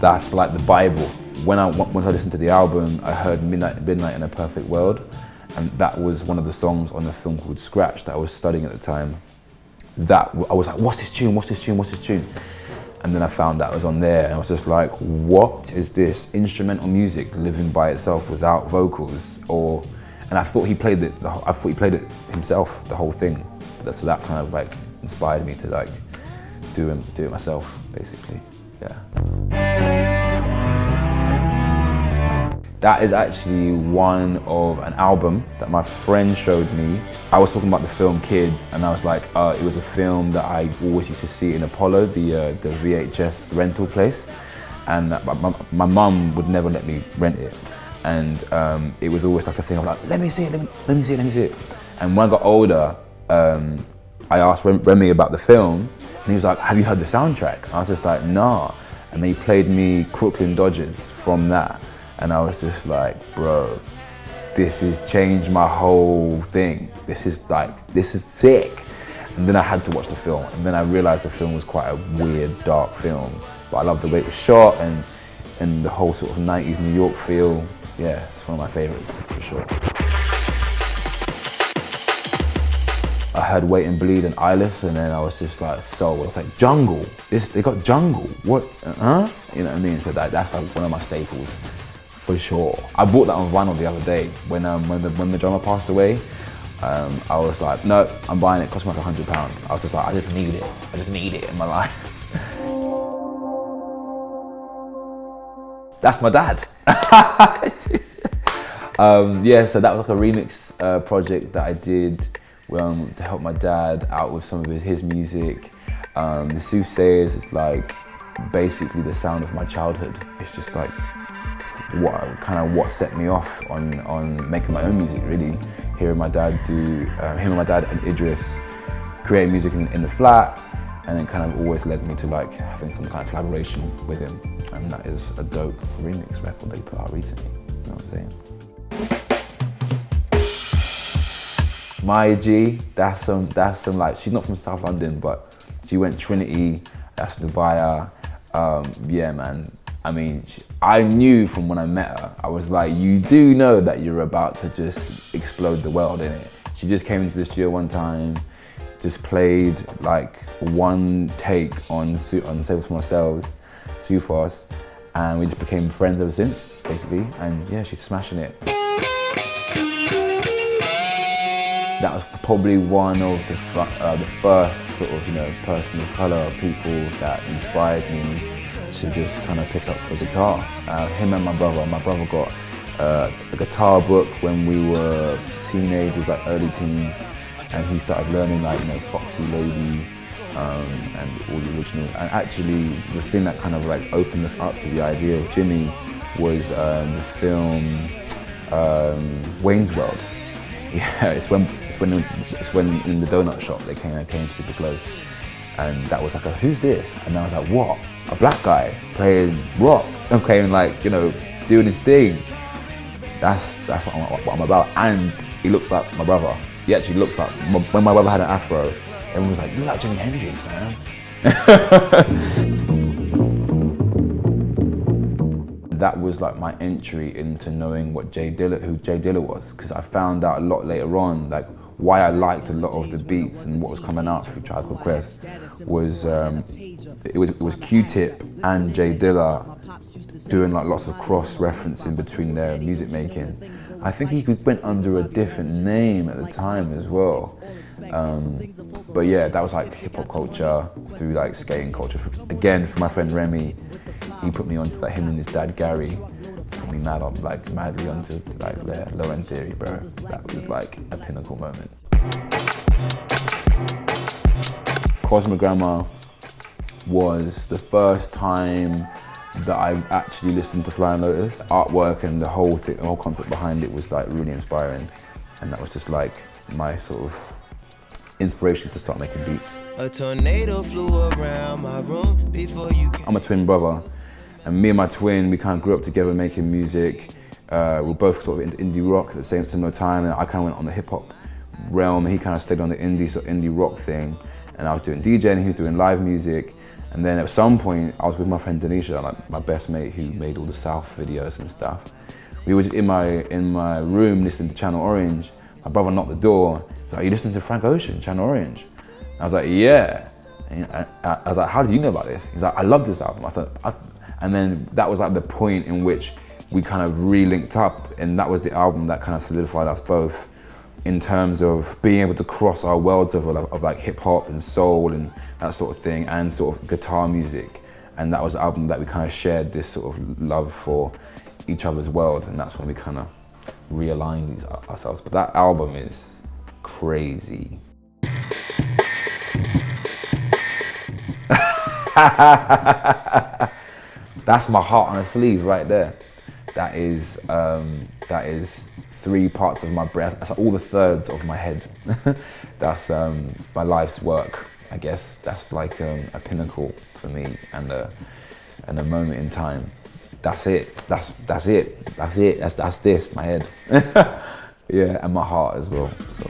that's like the Bible. Once I listened to the album, I heard Midnight in a Perfect World, and that was one of the songs on the film called Scratch that I was studying at the time. That I was like, what's this tune? What's this tune? What's this tune? And then I found that it was on there, and I was just like, what is this instrumental music living by itself without vocals? And I thought he played it. I thought he played it himself, the whole thing. So that kind of like inspired me to like do it myself, basically. Yeah. That is actually an album that my friend showed me. I was talking about the film Kids, and I was like, it was a film that I always used to see in Apollo, the VHS rental place, and my mum would never let me rent it, and it was always like a thing of like, let me see it, let me see it. And when I got older, I asked Remy about the film, and he was like, have you heard the soundtrack? I was just like, nah. And then he played me Crooklyn Dodgers from that. And I was just like, bro, this has changed my whole thing. This is sick. And then I had to watch the film. And then I realized the film was quite a weird, dark film. But I loved the way it was shot and the whole sort of 90s New York feel. Yeah, it's one of my favorites, for sure. I heard Wait and Bleed and Eyeless, and then I was just like, I was like, Jungle. They got Jungle. What? Huh? You know what I mean? So that's like one of my staples. For sure. I bought that on vinyl the other day when the drummer passed away. I was like, no, I'm buying it. It cost me like £100. I was just like, I just need it in my life. That's my dad. Yeah, so that was like a remix project that I did to help my dad out with some of his music. The Soothsayers is like basically the sound of my childhood. It's just like what set me off on making my own music, really. Hearing my dad him and my dad and Idris create music in the flat, and it kind of always led me to like having some kind of collaboration with him, and that is a dope remix record that he put out recently. You know what I'm saying? My G, that's some like, she's not from South London, but she went Trinity, that's Nubya. Yeah, man. I mean, I knew from when I met her, I was like, you do know that you're about to just explode the world, innit? She just came into the studio one time, just played like one take on Save Us From Ourselves, Sous-titres, and we just became friends ever since, basically. And yeah, she's smashing it. That was probably one of the first sort of, person of colour, people that inspired me to just kind of pick up a guitar. Him and my brother got a guitar book when we were teenagers, like early teens, and he started learning like, Foxy Lady and all the originals. And actually, the thing that kind of like opened us up to the idea of Jimi was the film Wayne's World. Yeah, it's when in the donut shop they came super close. And that was like, who's this? And I was like, what? A black guy playing rock, okay, and like, doing his thing. That's what I'm about. And he looks like my brother. He actually looks like, when my brother had an afro, everyone was like, you look like Jimi Hendrix, man. That was like my entry into knowing who Jay Dilla was, because I found out a lot later on, like, why I liked a lot of the beats and what was coming out through Tribe Called Quest was it was Q-Tip and Jay Dilla doing like lots of cross-referencing between their music making. I think he went under a different name at the time as well. But yeah, that was like hip-hop culture through like skating culture. Again, for my friend Remy, he put me onto like him and his dad Gary. Me madly onto like Low End Theory, bro. That was like a pinnacle moment. Cosmogramma was the first time that I've actually listened to Flying Lotus. Artwork and the whole concept behind it was like really inspiring, and that was just like my sort of inspiration to start making beats. A tornado flew around my room before you came. I'm a twin brother. And me and my twin, we kind of grew up together making music. We're both sort of into indie rock at the similar time, and I kind of went on the hip hop realm, and he kind of stayed on the indie rock thing. And I was doing DJing, and he was doing live music. And then at some point, I was with my friend Denisha, like my best mate who made all the South videos and stuff. We was in my room listening to Channel Orange. My brother knocked the door. He's like, "Are you listening to Frank Ocean, Channel Orange?" I was like, "Yeah." And I was like, "How did you know about this?" He's like, "I love this album." And then that was like the point in which we kind of re-linked up, and that was the album that kind of solidified us both in terms of being able to cross our worlds of like hip hop and soul and that sort of thing, and sort of guitar music. And that was the album that we kind of shared this sort of love for each other's world, and that's when we kind of realigned ourselves. But that album is crazy. That's my heart on a sleeve right there. That is 3 parts of my breath. That's all the thirds of my head. That's my life's work, I guess. That's like a pinnacle for me and a moment in time. That's it. That's it. That's this. My head. Yeah, and my heart as well. So.